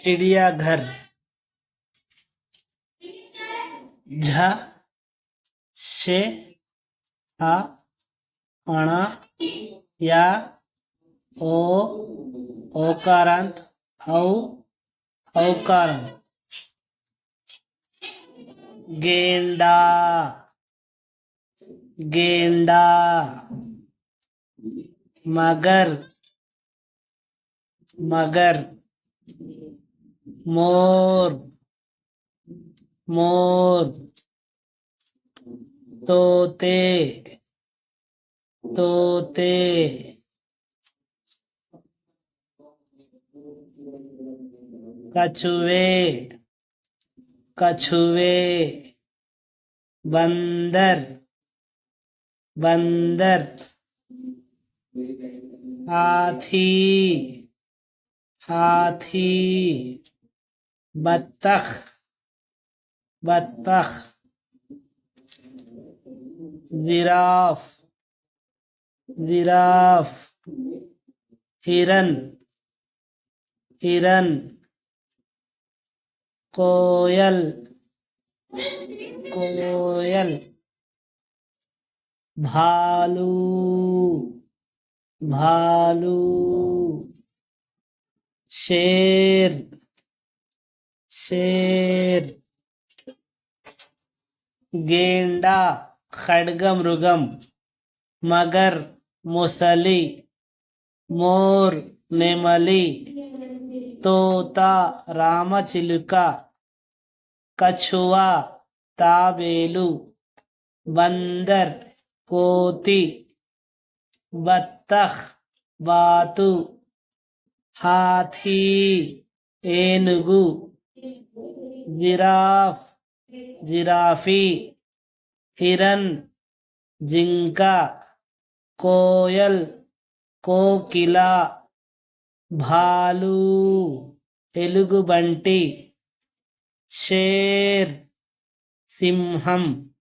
चिड़ियाघर। झ शे आ अणा या ओ ओकारांत औ औकारांत। गेंडा गेंडा। मगर मगर। मोर मोर। तोते तोते। कछुए कछुए। बंदर बंदर। हाथी हाथी। बत्तख बत्तख। Giraffe giraffe. हिरन हिरन। कोयल कोयल। भालू भालू। शेर शेर। गेंडा खड्गमृगम। मगर मुसली। मोर नेमली। तोता रामचिलुका। कछुआ ताबेलू। बंदर कोती। बत्तख बातु। हाथी ఏనుగు। Giraffe giraffe. హిరన్ జింక। కోయల్ కోకిల। భాలు ఎలుగుబంటి। షేర్ సింహం।